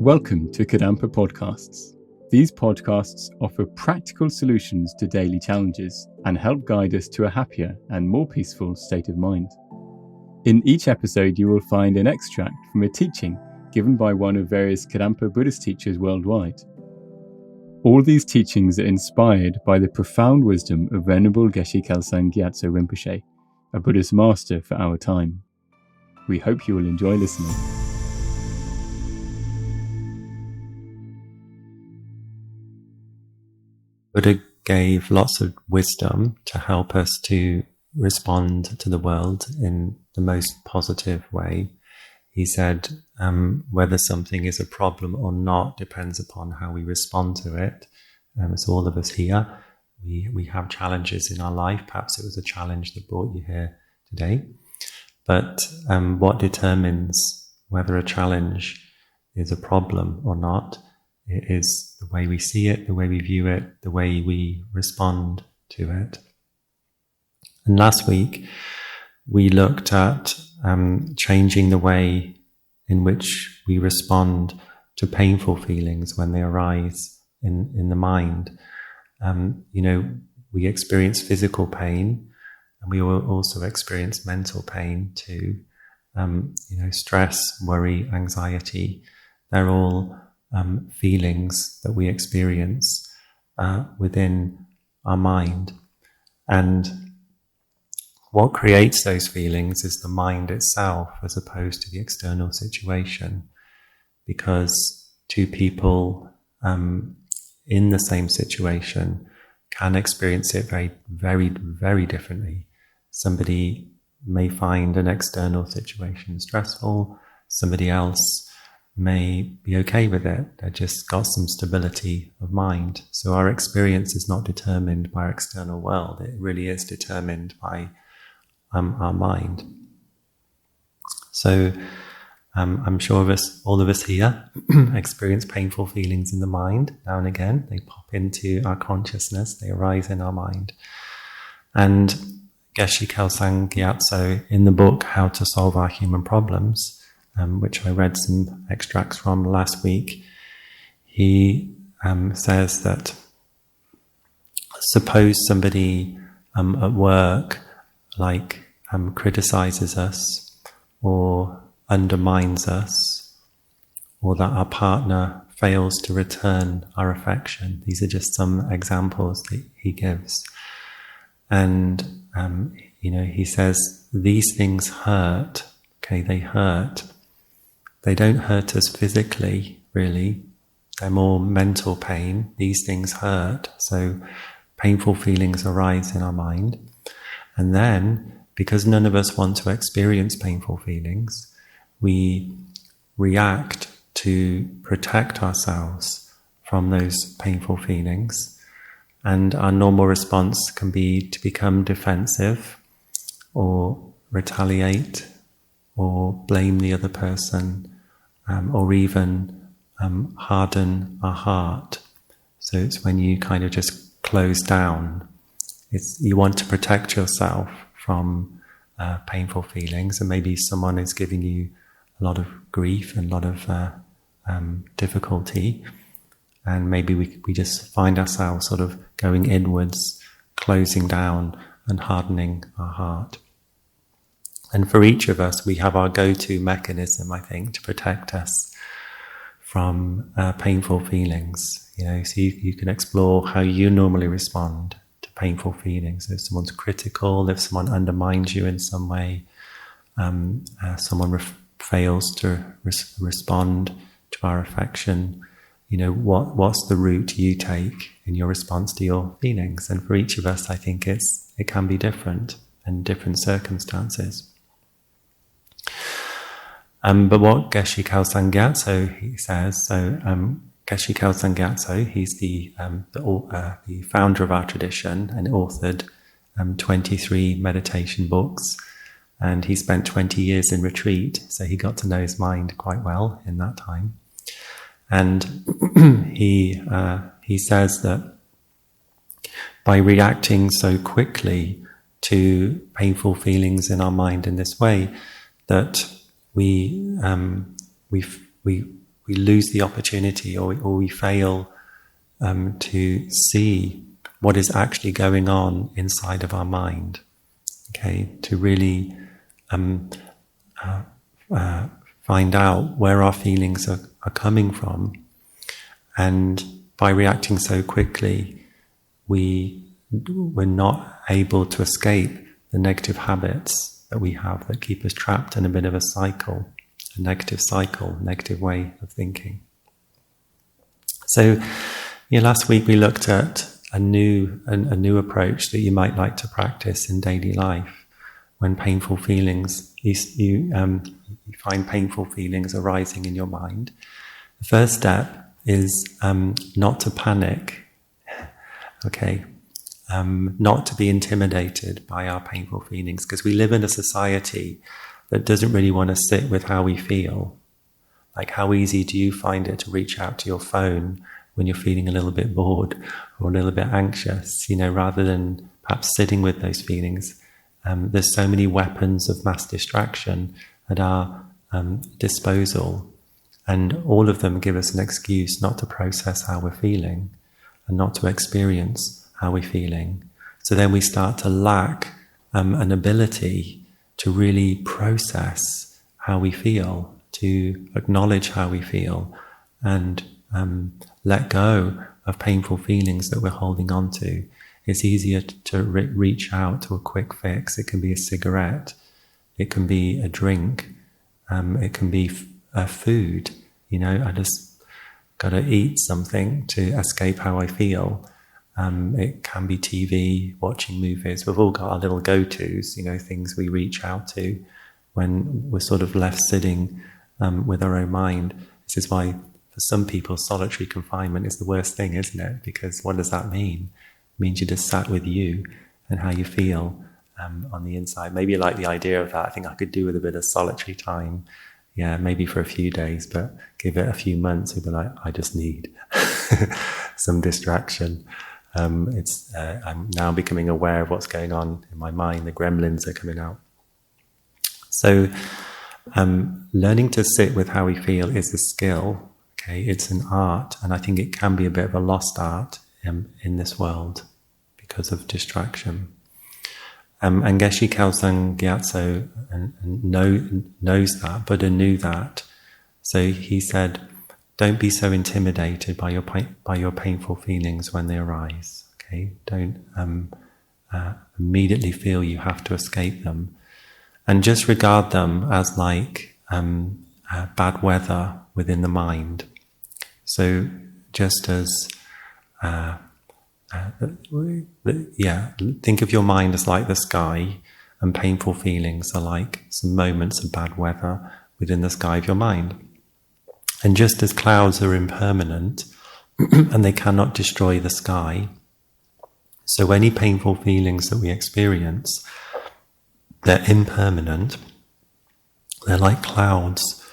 Welcome to Kadampa podcasts. These podcasts offer practical solutions to daily challenges and help guide us to a happier and more peaceful state of mind. In each episode, you will find an extract from a teaching given by one of various Kadampa Buddhist teachers worldwide. All these teachings are inspired by the profound wisdom of Venerable Geshe Kelsang Gyatso Rinpoche, a Buddhist master for our time. We hope you will enjoy listening. Buddha gave lots of wisdom to help us to respond to the world in the most positive way. He said whether something is a problem or not depends upon how we respond to it. So all of us here, we have challenges in our life. Perhaps it was a challenge that brought you here today. But what determines whether a challenge is a problem or not, it is the way we see it, the way we view it, the way we respond to it. And last week, we looked at changing the way in which we respond to painful feelings when they arise in the mind. We experience physical pain, and we will also experience mental pain too. Stress, worry, anxiety, they're all feelings that we experience within our mind. And what creates those feelings is the mind itself as opposed to the external situation. Because two people in the same situation can experience it very, very, very differently. Somebody may find an external situation stressful, somebody else may be okay with it. They just got some stability of mind. So our experience is not determined by our external world. It really is determined by our mind. So I'm sure all of us here experience painful feelings in the mind now and again. They pop into our consciousness. They arise in our mind. And Geshe Kelsang Gyatso, in the book How to Solve Our Human Problems, which I read some extracts from last week, he says that suppose somebody at work criticizes us or undermines us, or that our partner fails to return our affection. These are just some examples that he gives. And, he says, these things hurt. Okay, they hurt. They don't hurt us physically, really. They're more mental pain. These things hurt. So painful feelings arise in our mind. And then, because none of us want to experience painful feelings, we react to protect ourselves from those painful feelings. And our normal response can be to become defensive or retaliate or blame the other person, or even harden our heart. So it's when you kind of just close down. You want to protect yourself from painful feelings, and maybe someone is giving you a lot of grief and a lot of difficulty, and maybe we just find ourselves sort of going inwards, closing down and hardening our heart. And for each of us, we have our go-to mechanism, I think, to protect us from painful feelings. So you can explore how you normally respond to painful feelings. If someone's critical, if someone undermines you in some way, someone fails to respond to our affection, what's the route you take in your response to your feelings? And for each of us, I think it can be different in different circumstances. But what Geshe Kelsang Gyatso, he says, Geshe Kelsang Gyatso, he's the founder of our tradition and authored 23 meditation books, and he spent 20 years in retreat, so he got to know his mind quite well in that time. And he says that by reacting so quickly to painful feelings in our mind in this way, that we we lose the opportunity, or we fail to see what is actually going on inside of our mind. Okay, to really find out where our feelings are coming from, and by reacting so quickly, we're not able to escape the negative habits that we have that keep us trapped in a bit of a cycle, a negative way of thinking. So, last week we looked at a new approach that you might like to practice in daily life when painful feelings, you find painful feelings arising in your mind. The first step is not to panic, okay? Not to be intimidated by our painful feelings, because we live in a society that doesn't really want to sit with how we feel. Like, how easy do you find it to reach out to your phone when you're feeling a little bit bored or a little bit anxious, rather than perhaps sitting with those feelings? There's so many weapons of mass distraction at our disposal, and all of them give us an excuse not to process how we're feeling and not to experience how we're feeling. So then we start to lack an ability to really process how we feel, to acknowledge how we feel, and let go of painful feelings that we're holding on to. It's easier to reach out to a quick fix. It can be a cigarette, it can be a drink, it can be food. I just got to eat something to escape how I feel. It can be TV, watching movies. We've all got our little go-tos, things we reach out to when we're sort of left sitting with our own mind. This is why, for some people, solitary confinement is the worst thing, isn't it? Because what does that mean? It means you just sat with you and how you feel on the inside. Maybe you like the idea of that. I think I could do with a bit of solitary time. Yeah, maybe for a few days, but give it a few months, we'll be like, I just need some distraction. I'm now becoming aware of what's going on in my mind. The gremlins are coming out. So learning to sit with how we feel is a skill. Okay, it's an art, and I think it can be a bit of a lost art in this world because of distraction. And Geshe Kelsang Gyatso knows that, Buddha knew that. So he said, don't be so intimidated by your painful feelings when they arise. Okay, don't immediately feel you have to escape them, and just regard them as like bad weather within the mind. So just as think of your mind as like the sky, and painful feelings are like some moments of bad weather within the sky of your mind. And just as clouds are impermanent and they cannot destroy the sky, so any painful feelings that we experience, they're impermanent. They're like clouds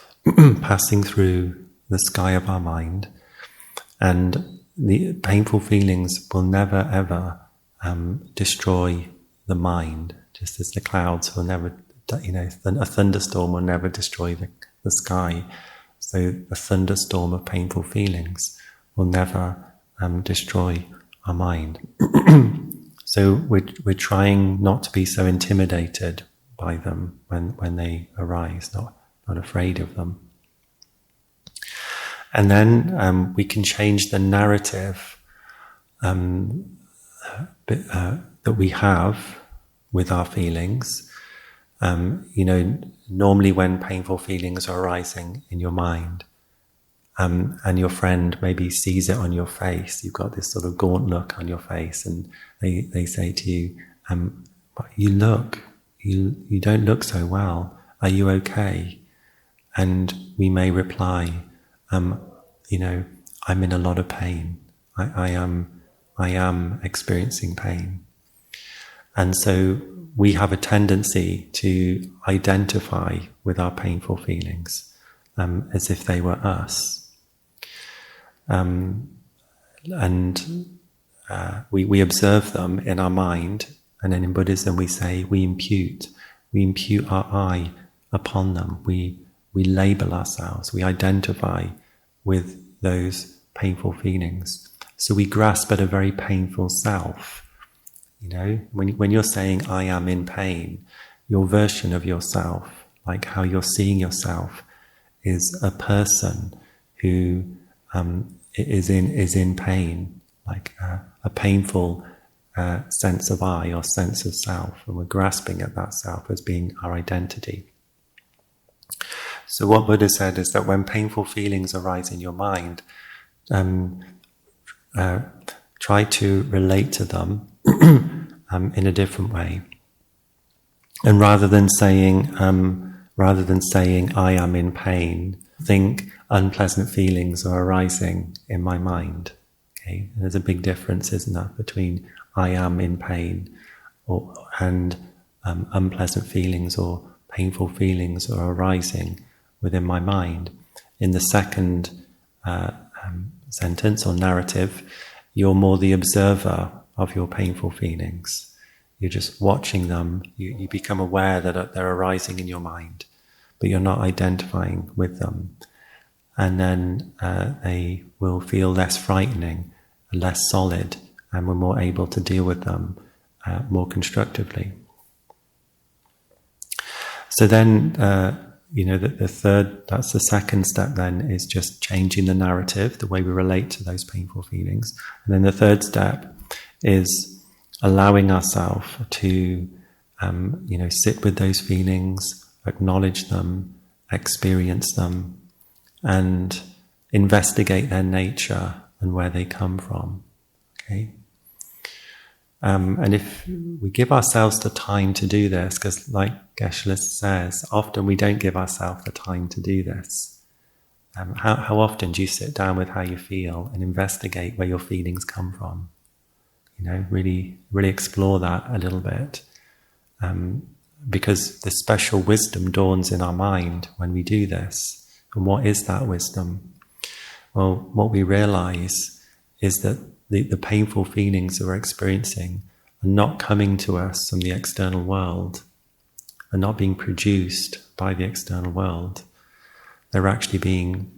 passing through the sky of our mind, and the painful feelings will never ever destroy the mind, just as the clouds will never, a thunderstorm will never destroy the sky. So a thunderstorm of painful feelings will never destroy our mind. So we're trying not to be so intimidated by them when they arise, not afraid of them. And then we can change the narrative that we have with our feelings. Normally when painful feelings are arising in your mind, and your friend maybe sees it on your face, you've got this sort of gaunt look on your face, and they say to you, you don't look so well, are you okay? And we may reply, I'm in a lot of pain. I am experiencing pain. And so we have a tendency to identify with our painful feelings as if they were us. We observe them in our mind, and then in Buddhism we say we impute our I upon them. We label ourselves, we identify with those painful feelings. So we grasp at a very painful self. When you're saying, I am in pain, your version of yourself, like how you're seeing yourself, is a person who is in pain, like a painful sense of I or sense of self, and we're grasping at that self as being our identity. So what Buddha said is that when painful feelings arise in your mind, try to relate to them in a different way, and rather than saying I am in pain, think unpleasant feelings are arising in my mind. Okay, and there's a big difference, isn't there, between I am in pain and unpleasant feelings or painful feelings are arising within my mind. In the second sentence or narrative, you're more the observer of your painful feelings. You're just watching them. You become aware that they're arising in your mind, but you're not identifying with them. And then they will feel less frightening, less solid, and we're more able to deal with them more constructively. So then, that's the second step then, is just changing the narrative, the way we relate to those painful feelings. And then the third step is allowing ourselves to, sit with those feelings, acknowledge them, experience them, and investigate their nature and where they come from. Okay? And if we give ourselves the time to do this, because like Geshe says, often we don't give ourselves the time to do this. How often do you sit down with how you feel and investigate where your feelings come from? Really, really explore that a little bit. Because the special wisdom dawns in our mind when we do this. And what is that wisdom? Well, what we realize is that the painful feelings that we're experiencing are not coming to us from the external world, are not being produced by the external world. They're actually being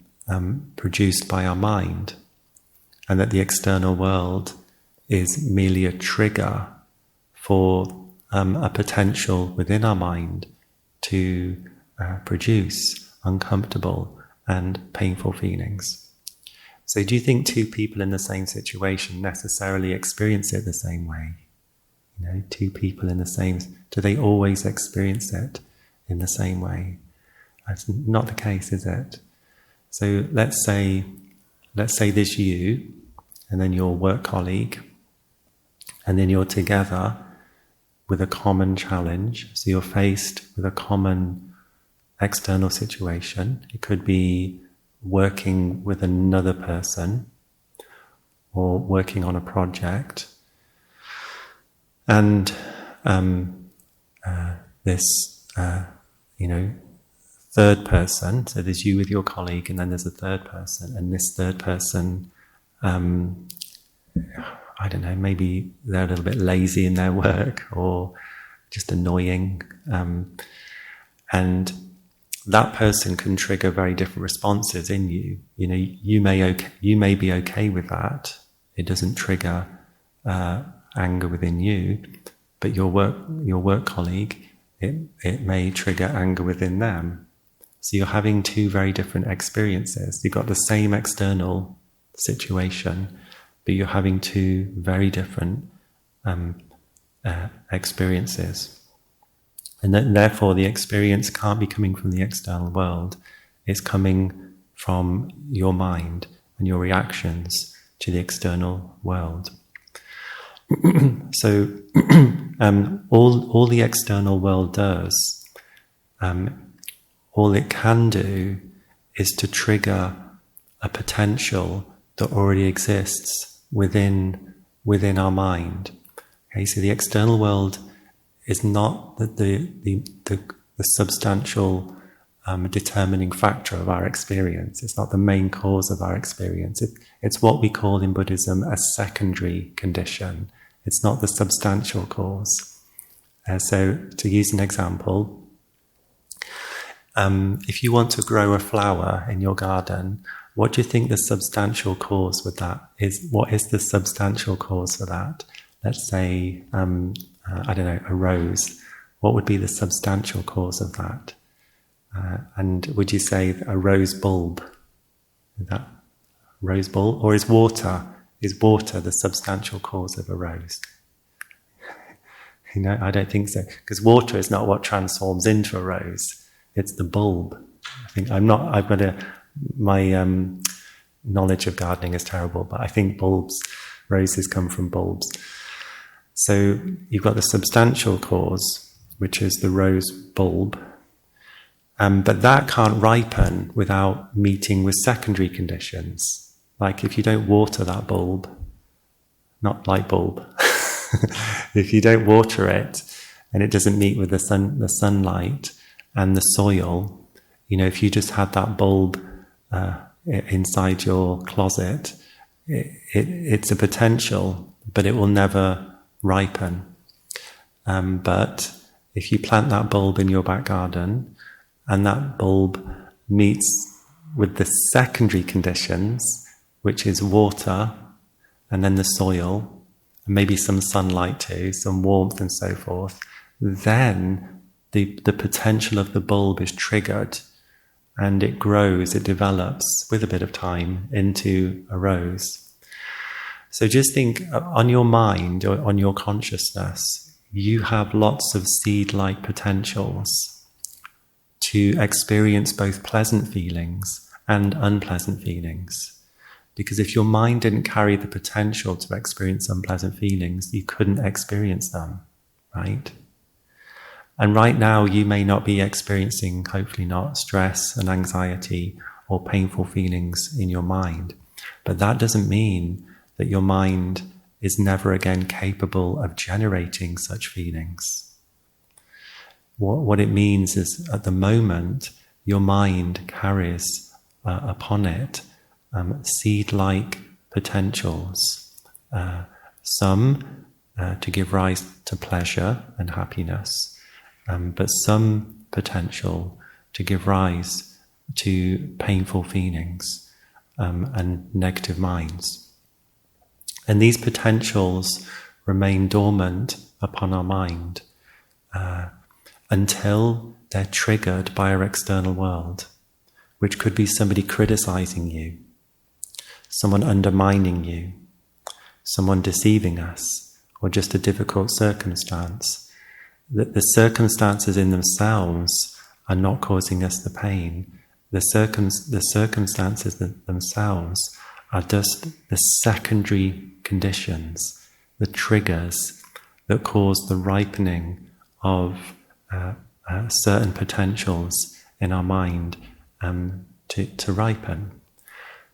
produced by our mind, and that the external world is merely a trigger for a potential within our mind to produce uncomfortable and painful feelings. So do you think two people in the same situation necessarily experience it the same way? Two people in the same, do they always experience it in the same way? That's not the case, is it? So let's say there's you, and then your work colleague, and then you're together with a common challenge. So you're faced with a common external situation. It could be working with another person or working on a project. And this third person, so there's you with your colleague, and then there's a third person, and this third person, I don't know, maybe they're a little bit lazy in their work or just annoying. And that person can trigger very different responses in you. You may be okay with that. It doesn't trigger anger within you, but your work colleague, it may trigger anger within them. So you're having two very different experiences. You've got the same external situation, but you're having two very different experiences. And therefore the experience can't be coming from the external world. It's coming from your mind and your reactions to the external world. So all the external world does, all it can do is to trigger a potential that already exists within our mind. Okay, so the external world is not the substantial determining factor of our experience. It's not the main cause of our experience. It's what we call in Buddhism a secondary condition. It's not the substantial cause. So to use an example, if you want to grow a flower in your garden, What do you think the substantial cause with that is? What is the substantial cause for that? Let's say, I don't know, a rose. What would be the substantial cause of that? And would you say a rose bulb? Is that rose bulb? Or is water the substantial cause of a rose? I don't think so. Because water is not what transforms into a rose. It's the bulb. My knowledge of gardening is terrible, but I think roses come from bulbs. So you've got the substantial cause, which is the rose bulb. But that can't ripen without meeting with secondary conditions. Like if you don't water that bulb, not light bulb, if you don't water it and it doesn't meet with the sunlight and the soil, if you just had that bulb inside your closet, it's a potential, but it will never ripen. But if you plant that bulb in your back garden, and that bulb meets with the secondary conditions, which is water, and then the soil, and maybe some sunlight too, some warmth and so forth, then the potential of the bulb is triggered, and it grows, it develops with a bit of time into a rose. So just think, on your mind or on your consciousness, you have lots of seed-like potentials to experience both pleasant feelings and unpleasant feelings. Because if your mind didn't carry the potential to experience unpleasant feelings, you couldn't experience them, right? And right now you may not be experiencing, hopefully not, stress and anxiety or painful feelings in your mind. But that doesn't mean that your mind is never again capable of generating such feelings. What it means is, at the moment, your mind carries upon it seed-like potentials, some to give rise to pleasure and happiness, but some potential to give rise to painful feelings and negative minds. And these potentials remain dormant upon our mind until they're triggered by our external world, which could be somebody criticizing you, someone undermining you, someone deceiving us, or just a difficult circumstance. That the circumstances in themselves are not causing us the pain. The circumstances themselves are just the secondary conditions, the triggers that cause the ripening of certain potentials in our mind to ripen.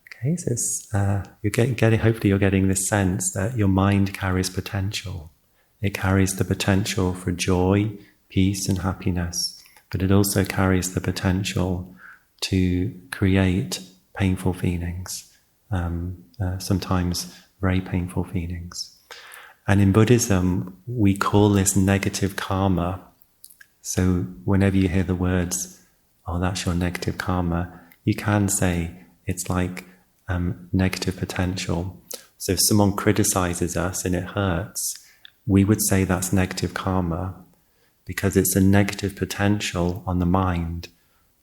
Okay, so it's, hopefully you're getting this sense that your mind carries potential. It carries the potential for joy, peace and happiness, but it also carries the potential to create painful feelings, sometimes very painful feelings. And in Buddhism, we call this negative karma. So whenever you hear the words, oh, that's your negative karma, you can say it's like negative potential. So if someone criticizes us and it hurts, we would say that's negative karma, because it's a negative potential on the mind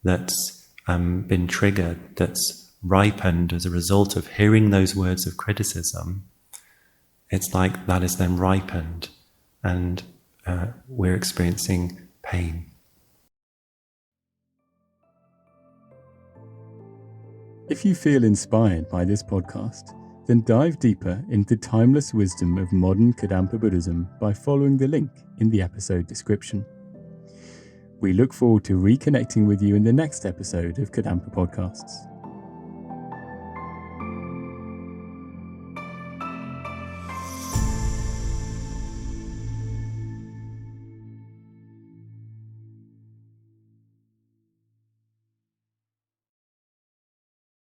that's been triggered, that's ripened as a result of hearing those words of criticism. It's like that is then ripened, and we're experiencing pain. If you feel inspired by this podcast, then dive deeper into timeless wisdom of modern Kadampa Buddhism by following the link in the episode description. We look forward to reconnecting with you in the next episode of Kadampa Podcasts.